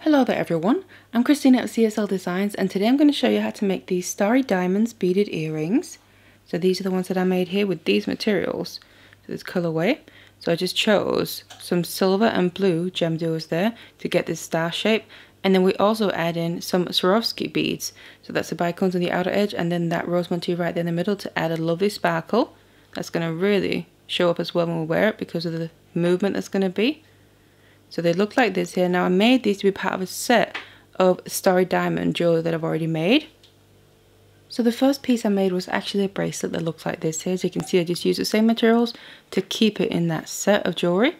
Hello there everyone, I'm Christina at CSLdesigns and today I'm going to show you how to make these starry diamonds beaded earrings. So these are the ones that I made here with these materials. So this colorway. So I just chose some silver and blue GemDuos there to get this star shape, and then we also add in some Swarovski beads. So that's the bicones on the outer edge and then that rose motif right there in the middle to add a lovely sparkle. That's going to really show up as well when we wear it because of the movement that's going to be. So they look like this here. Now I made these to be part of a set of starry diamond jewelry that I've already made. So the first piece I made was actually a bracelet that looks like this here. As you can see, I just used the same materials to keep it in that set of jewelry.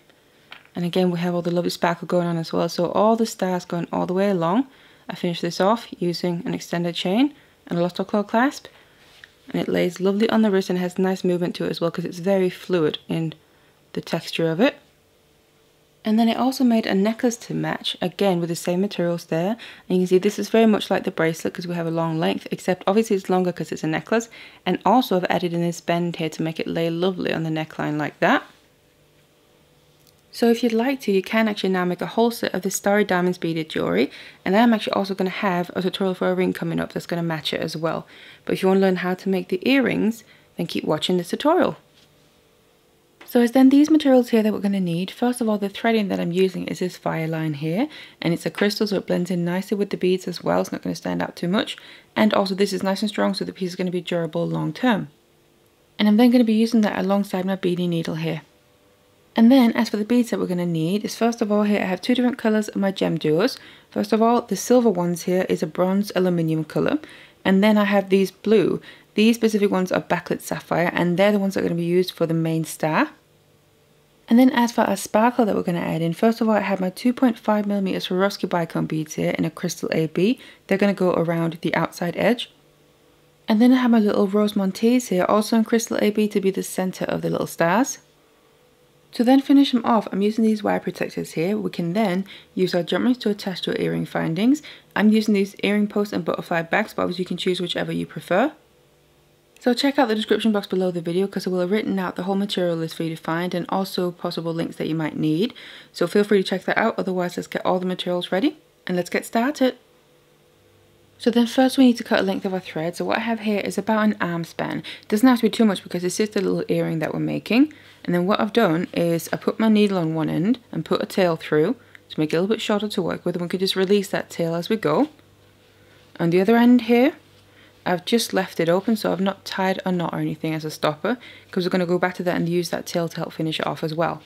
And again, we have all the lovely sparkle going on as well. So all the stars going all the way along. I finished this off using an extended chain and a lotto claw clasp. And it lays lovely on the wrist and has nice movement to it as well because it's very fluid in the texture of it. And then I also made a necklace to match, again with the same materials there. And you can see this is very much like the bracelet because we have a long length, except obviously it's longer because it's a necklace. And also I've added in this bend here to make it lay lovely on the neckline like that. So if you'd like to, you can actually now make a whole set of this starry diamonds beaded jewelry. And then I'm actually also going to have a tutorial for a ring coming up that's going to match it as well. But if you want to learn how to make the earrings, then keep watching this tutorial. So it's then these materials here that we're going to need. First of all, the threading that I'm using is this FireLine here, and it's a crystal, so it blends in nicely with the beads as well. It's not going to stand out too much. And also this is nice and strong, so the piece is going to be durable long term. And I'm then going to be using that alongside my beading needle here. And then as for the beads that we're going to need is, first of all, here I have two different colors of my GemDuos. First of all, the silver ones here is a bronze aluminium color, and then I have these blue. These specific ones are backlit sapphire, and they're the ones that are going to be used for the main star. And then as for our sparkle that we're going to add in, first of all I have my 2.5mm Swarovski bicone beads here in a crystal AB. They're going to go around the outside edge. And then I have my little rose montees here, also in crystal AB, to be the center of the little stars. To then finish them off, I'm using these wire protectors here. We can then use our jump rings to attach to our earring findings. I'm using these earring posts and butterfly backs, but obviously you can choose whichever you prefer. So check out the description box below the video because I will have written out the whole material list for you to find and also possible links that you might need. So feel free to check that out. Otherwise, let's get all the materials ready and let's get started. So then first we need to cut a length of our thread. So what I have here is about an arm span. It doesn't have to be too much because it's just a little earring that we're making. And then what I've done is I put my needle on one end and put a tail through to make it a little bit shorter to work with, and we could just release that tail as we go. On the other end here, I've just left it open, so I've not tied a knot or anything as a stopper because we're going to go back to that and use that tail to help finish it off as well.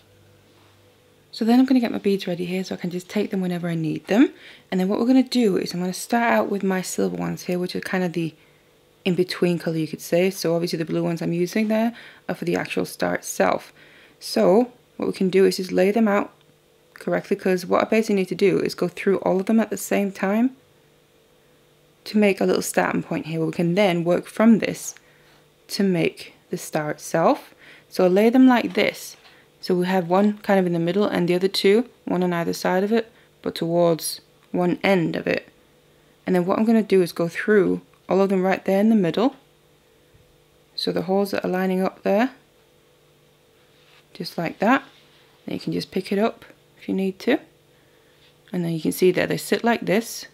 So then I'm going to get my beads ready here so I can just take them whenever I need them. And then what we're going to do is I'm going to start out with my silver ones here, which are kind of the in-between color you could say. So obviously the blue ones I'm using there are for the actual star itself. So what we can do is just lay them out correctly, because what I basically need to do is go through all of them at the same time to make a little starting point here where we can then work from this to make the star itself. So I'll lay them like this. So we have one kind of in the middle and the other two, one on either side of it, but towards one end of it. And then what I'm going to do is go through all of them right there in the middle. So the holes that are lining up there, just like that. Then you can just pick it up if you need to. And then you can see there, they sit like this.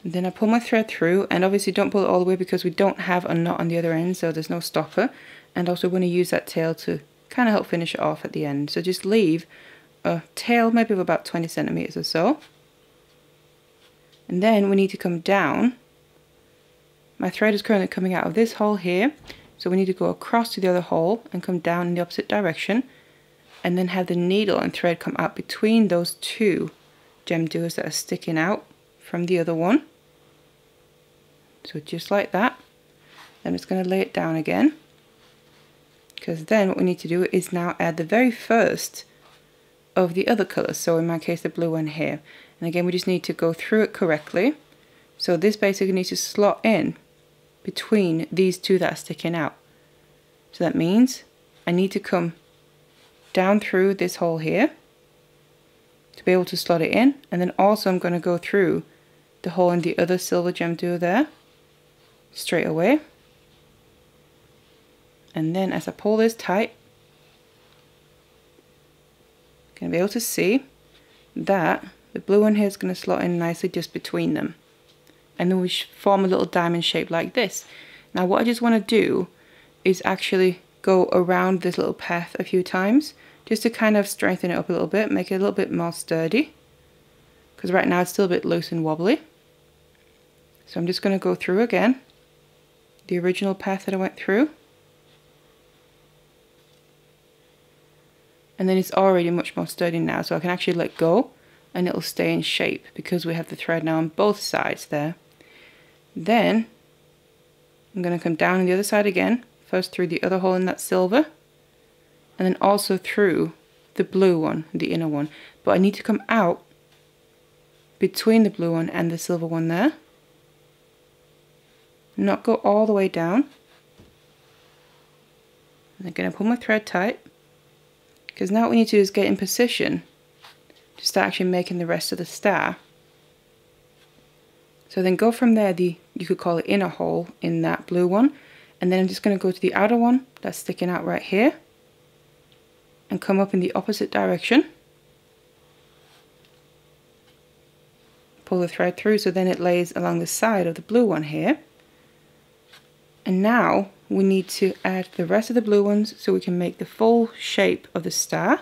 And then I pull my thread through, and obviously don't pull it all the way because we don't have a knot on the other end, so there's no stopper. And also want to use that tail to kind of help finish it off at the end. So just leave a tail maybe of about 20 centimeters or so. And then we need to come down. My thread is currently coming out of this hole here, so we need to go across to the other hole and come down in the opposite direction, and then have the needle and thread come out between those two GemDuos that are sticking out from the other one. So just like that. Then I'm just going to lay it down again, because then what we need to do is now add the very first of the other colors, so in my case the blue one here. And again we just need to go through it correctly. So this basically needs to slot in between these two that are sticking out. So that means I need to come down through this hole here to be able to slot it in, and then also I'm going to go through the hole in the other silver GemDuo there straight away. And then as I pull this tight, you're going to be able to see that the blue one here is going to slot in nicely just between them. And then we form a little diamond shape like this. Now what I just want to do is actually go around this little path a few times, just to kind of strengthen it up a little bit, make it a little bit more sturdy. Because right now it's still a bit loose and wobbly. So I'm just going to go through again the original path that I went through. And then it's already much more sturdy now, so I can actually let go and it'll stay in shape because we have the thread now on both sides there. Then I'm going to come down on the other side again, first through the other hole in that silver, and then also through the blue one, the inner one. But I need to come out between the blue one and the silver one there. Not go all the way down. And I'm going to pull my thread tight, because now what we need to do is get in position to start actually making the rest of the star. So then go from there, you could call it inner hole in that blue one, and then I'm just going to go to the outer one that's sticking out right here and come up in the opposite direction. Pull the thread through so then it lays along the side of the blue one here. And now we need to add the rest of the blue ones so we can make the full shape of the star.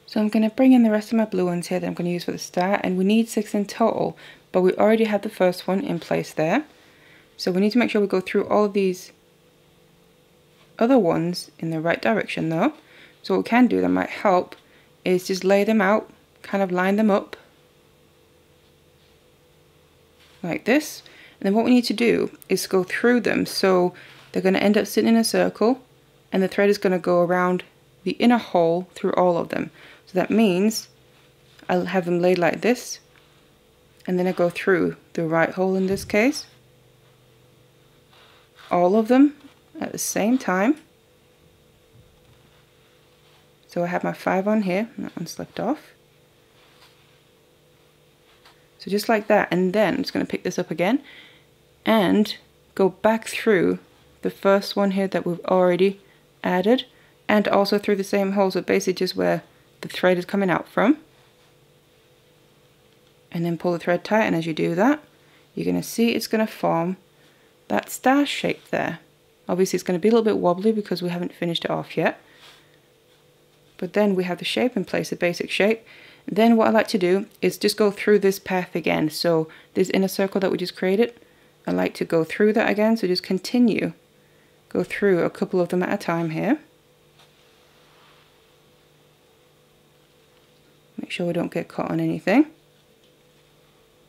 So I'm going to bring in the rest of my blue ones here that I'm going to use for the star, and we need 6 in total, but we already have the first one in place there. So we need to make sure we go through all of these other ones in the right direction though. So what we can do that might help is just lay them out, kind of line them up like this. And then what we need to do is go through them, so they're going to end up sitting in a circle and the thread is going to go around the inner hole through all of them. So that means I'll have them laid like this, and then I go through the right hole in this case, all of them at the same time. So I have my 5 on here, and that one slipped off. So just like that, and then I'm just going to pick this up again and go back through the first one here that we've already added, and also through the same hole, so basically just where the thread is coming out from. And then pull the thread tight, and as you do that, you're going to see it's going to form that star shape there. Obviously it's going to be a little bit wobbly because we haven't finished it off yet. But then we have the shape in place, the basic shape. Then what I like to do is just go through this path again. So this inner circle that we just created, I like to go through that again. So just continue, go through a couple of them at a time here. Make sure we don't get caught on anything.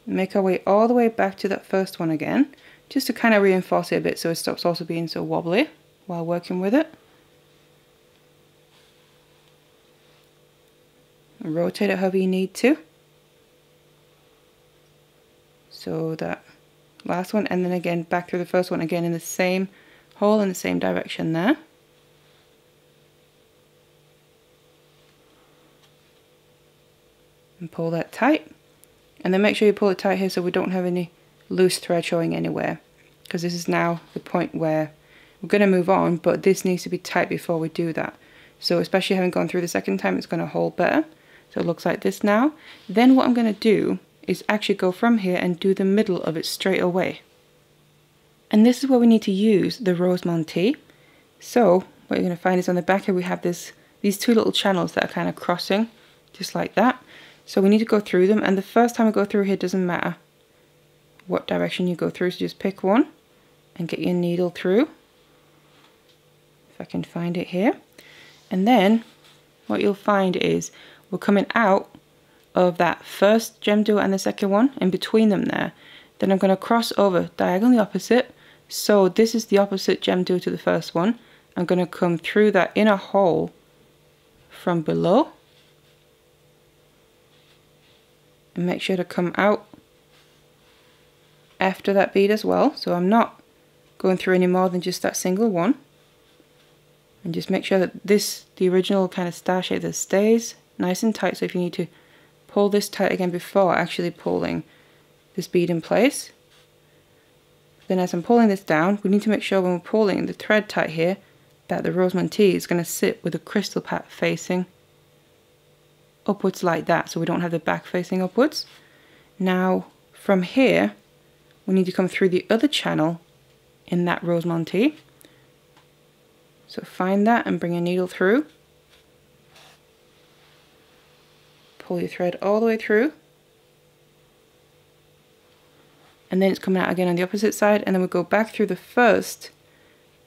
Make our way all the way back to that first one again, just to kind of reinforce it a bit so it stops also being so wobbly while working with it. And rotate it however you need to. So that last one, and then again back through the first one again in the same hole in the same direction there. And pull that tight. And then make sure you pull it tight here so we don't have any loose thread showing anywhere, because this is now the point where we're going to move on, but this needs to be tight before we do that. So especially having gone through the second time, it's going to hold better. So it looks like this now. Then what I'm going to do is actually go from here and do the middle of it straight away. And this is where we need to use the rose montee. So what you're going to find is on the back here we have these 2 little channels that are kind of crossing, just like that. So we need to go through them, and the first time we go through here doesn't matter what direction you go through, so just pick one and get your needle through. If I can find it here. And then what you'll find is we're coming out of that first GemDuo and the second one, in between them there. Then I'm going to cross over diagonally opposite, so this is the opposite GemDuo to the first one. I'm going to come through that inner hole from below. And make sure to come out after that bead as well, so I'm not going through any more than just that single one. And just make sure that the original kind of star shape that stays nice and tight, so if you need to pull this tight again before actually pulling this bead in place. Then as I'm pulling this down, we need to make sure when we're pulling the thread tight here that the rose montee is going to sit with the crystal pat facing upwards like that, so we don't have the back facing upwards. Now from here we need to come through the other channel in that rose montee. So find that and bring a needle through. Pull your thread all the way through. And then it's coming out again on the opposite side, and then we'll go back through the first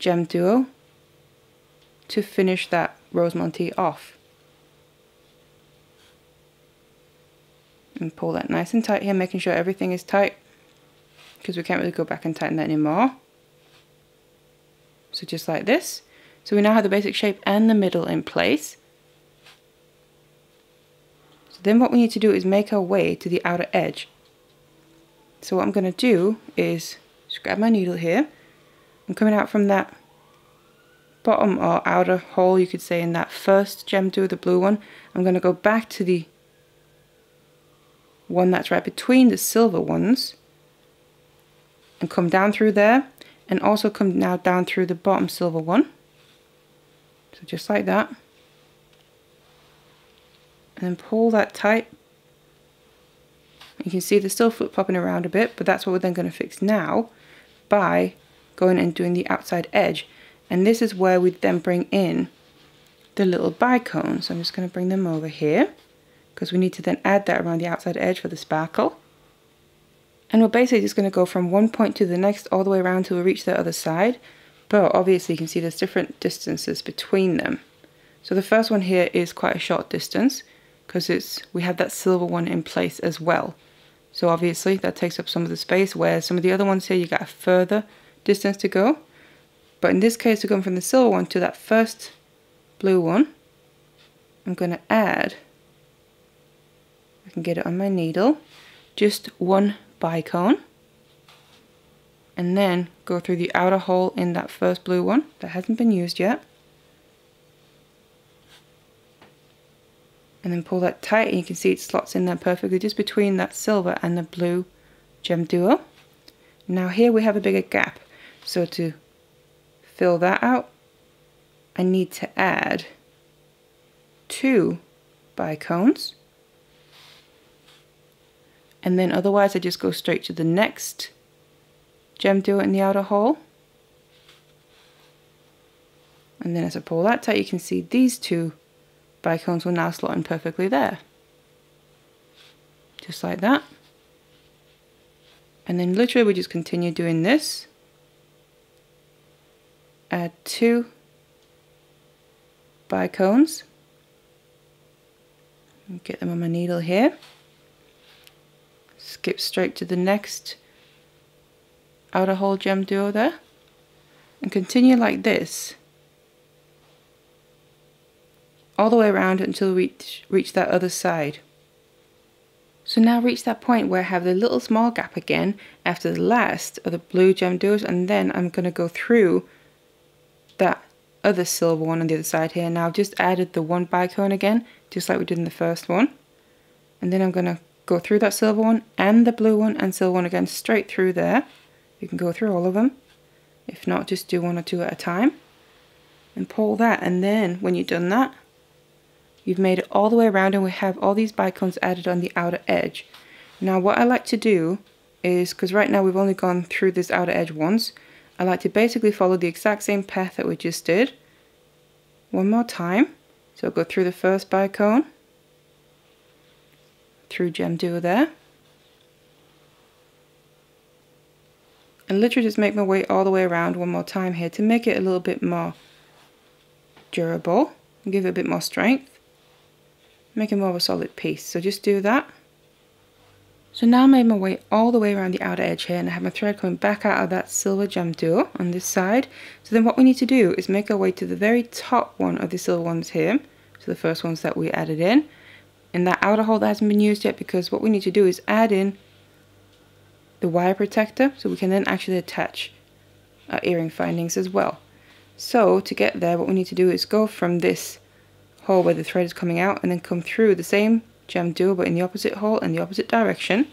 GemDuo to finish that rose montee off. And pull that nice and tight here, making sure everything is tight, because we can't really go back and tighten that anymore. So just like this. So we now have the basic shape and the middle in place. So then what we need to do is make our way to the outer edge. So what I'm going to do is just grab my needle here. I'm coming out from that bottom or outer hole, you could say, in that first GemDuo, the blue one. I'm going to go back to the one that's right between the silver ones and come down through there, and also come now down through the bottom silver one. So just like that. And then pull that tight. You can see they're still flip-flopping around a bit, but that's what we're then going to fix now by going and doing the outside edge. And this is where we then bring in the little bicones. So I'm just going to bring them over here, because we need to then add that around the outside edge for the sparkle. And we're basically just going to go from one point to the next all the way around till we reach the other side. But obviously you can see there's different distances between them. So the first one here is quite a short distance, because we have that silver one in place as well. So obviously that takes up some of the space, where some of the other ones here you got a further distance to go. But in this case, we're going from the silver one to that first blue one. I'm going to add, I can get it on my needle, just one bicone. And then go through the outer hole in that first blue one that hasn't been used yet. And then pull that tight, and you can see it slots in there perfectly just between that silver and the blue GemDuo. Now here we have a bigger gap, so to fill that out I need to add 2 bicones, and then otherwise I just go straight to the next GemDuo in the outer hole. And then as I pull that tight, you can see these 2 bicones will now slot in perfectly there. Just like that. And then literally we just continue doing this. Add 2 bicones. Get them on my needle here. Skip straight to the next outer hole GemDuo there. And continue like this all the way around until we reach that other side. So now reach that point where I have the little small gap again after the last of the blue GemDuos, and then I'm going to go through that other silver one on the other side here. Now I've just added the 1 bicone again, just like we did in the first one. And then I'm going to go through that silver one and the blue one and silver one again, straight through there. You can go through all of them. If not, just do 1 or 2 at a time. And pull that, and then when you've done that, you've made it all the way around, and we have all these bicones added on the outer edge. Now what I like to do is, because right now we've only gone through this outer edge once, I like to basically follow the exact same path that we just did one more time. So I'll go through the first bicone, through GemDuo there, and literally just make my way all the way around one more time here to make it a little bit more durable and give it a bit more strength. Make it more of a solid piece. So just do that. So now I made my way all the way around the outer edge here, and I have my thread coming back out of that silver GemDuo on this side. So then what we need to do is make our way to the very top one of the silver ones here. So the first ones that we added in that outer hole that hasn't been used yet, because what we need to do is add in the wire protector so we can then actually attach our earring findings as well. So to get there, what we need to do is go from this hole where the thread is coming out, and then come through the same GemDuo but in the opposite hole in the opposite direction,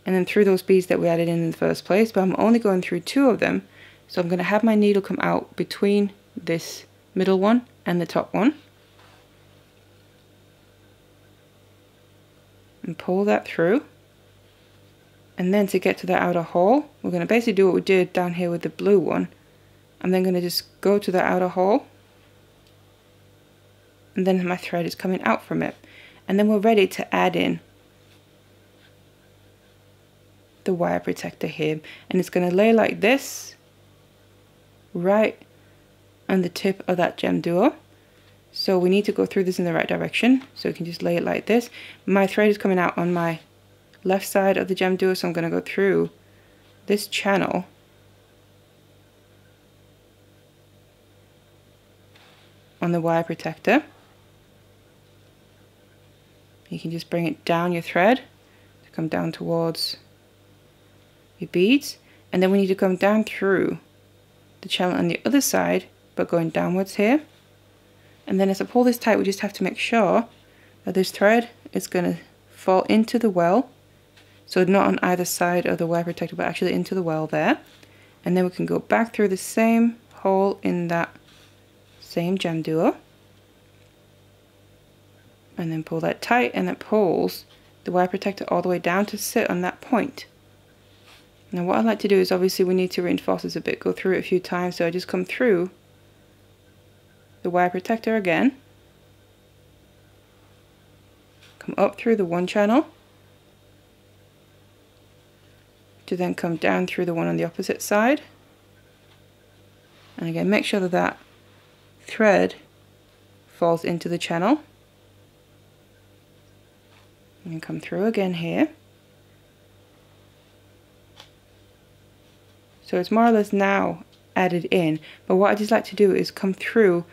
and then through those beads that we added in the first place. But I'm only going through 2 of them, so I'm going to have my needle come out between this middle one and the top one, and pull that through. And then to get to the outer hole, we're going to basically do what we did down here with the blue one. I'm then going to just go to the outer hole, and then my thread is coming out from it. And then we're ready to add in the wire protector here, and it's going to lay like this right on the tip of that GemDuo. So we need to go through this in the right direction, so we can just lay it like this. My thread is coming out on my left side of the GemDuo, so I'm going to go through this channel on the wire protector. You can just bring it down your thread to come down towards your beads, and then we need to come down through the channel on the other side, but going downwards here. And then as I pull this tight, we just have to make sure that this thread is going to fall into the well, so not on either side of the wire protector, but actually into the well there. And then we can go back through the same hole in that same GemDuo, and then pull that tight, and that pulls the wire protector all the way down to sit on that point. Now what I like to do is, obviously we need to reinforce this a bit, go through it a few times, so I just come through the wire protector again, come up through the one channel, to then come down through the one on the opposite side, and again make sure that that thread falls into the channel, and come through again here. So it's more or less now added in, but what I just like to do is come through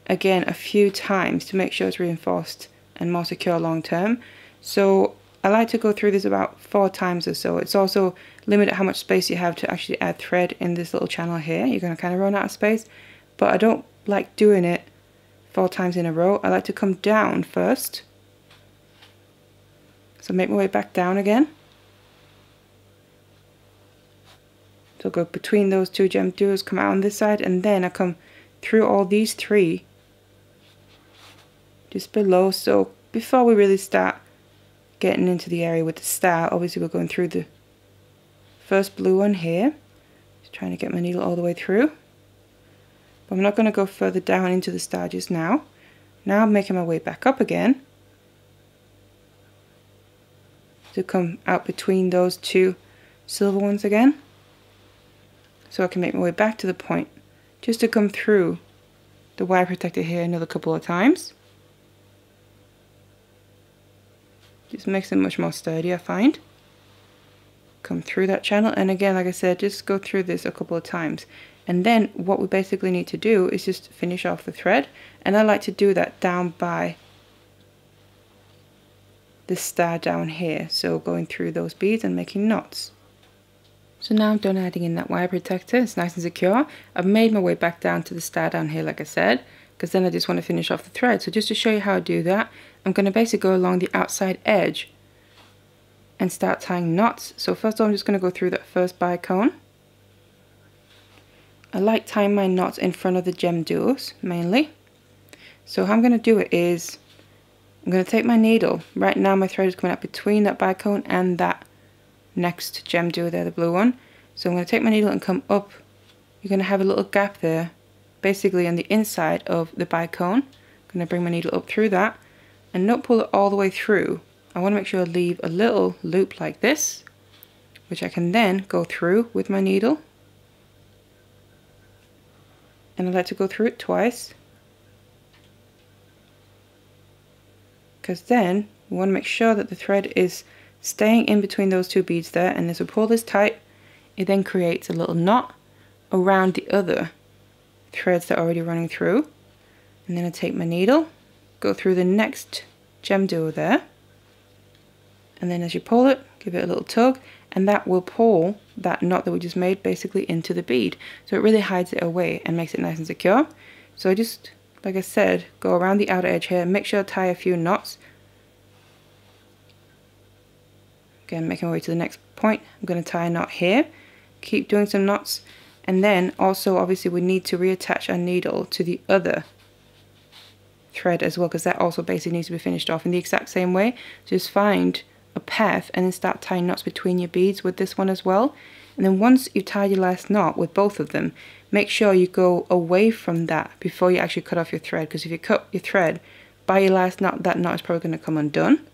again a few times to make sure it's reinforced and more secure long term. So I like to go through this about 4 times or so. It's also limited how much space you have to actually add thread in this little channel here. You're going to kind of run out of space, but I don't like doing it 4 times in a row. I like to come down first, so make my way back down again. So go between those two GemDuos, come out on this side, and then I come through all these 3 just below. So before we really start getting into the area with the star, obviously we're going through the first blue one here, just trying to get my needle all the way through, but I'm not going to go further down into the star just now. Now I'm making my way back up again to come out between those 2 silver ones again, so I can make my way back to the point, just to come through the wire protector here another couple of times. Just makes it much more sturdy, I find. Come through that channel, and again, like I said, just go through this a couple of times. And then what we basically need to do is just finish off the thread, and I like to do that down by the star down here, so going through those beads and making knots. So now I'm done adding in that wire protector. It's nice and secure. I've made my way back down to the star down here, like I said, because then I just want to finish off the thread. So just to show you how I do that, I'm going to basically go along the outside edge and start tying knots. So first of all, I'm just going to go through that first bicone. I like tying my knots in front of the GemDuos mainly. So how I'm going to do it is, I'm going to take my needle. Right now my thread is coming out between that bicone and that next GemDuo there, the blue one. So I'm going to take my needle and come up. You're going to have a little gap there, basically on the inside of the bicone. I'm going to bring my needle up through that and not pull it all the way through. I want to make sure I leave a little loop like this, which I can then go through with my needle. And I like to go through it twice, because then we want to make sure that the thread is staying in between those 2 beads there, and as we pull this tight, it then creates a little knot around the other threads that are already running through. And then I take my needle, go through the next GemDuo there, and then as you pull it, give it a little tug, and that will pull that knot that we just made basically into the bead. So it really hides it away and makes it nice and secure. So I just, like I said, go around the outer edge here, make sure I tie a few knots. Again, making my way to the next point, I'm going to tie a knot here, keep doing some knots, and then also obviously we need to reattach our needle to the other thread as well, because that also basically needs to be finished off in the exact same way. Just find a path and then start tying knots between your beads with this one as well. And then once you've tied your last knot with both of them, make sure you go away from that before you actually cut off your thread, because if you cut your thread by your last knot, that knot is probably going to come undone.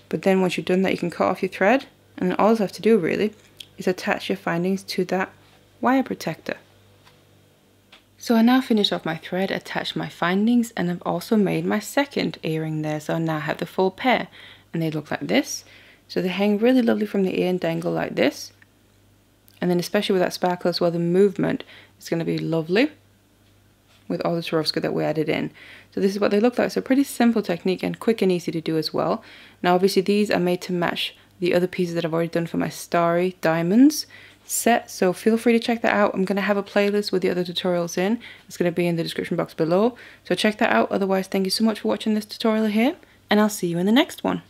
But then once you've done that, you can cut off your thread, and then all you have to do really is attach your findings to that wire protector. So I now finished off my thread, attached my findings, and I've also made my second earring there. So I now have the full pair, and they look like this. So they hang really lovely from the ear and dangle like this. And then especially with that sparkle as well, the movement is going to be lovely with all the Swarovski that we added in. So this is what they look like. So pretty simple technique and quick and easy to do as well. Now obviously these are made to match the other pieces that I've already done for my Starry diamonds set, so feel free to check that out. I'm going to have a playlist with the other tutorials in. It's going to be in the description box below, so check that out. Otherwise, thank you so much for watching this tutorial here, and I'll see you in the next one.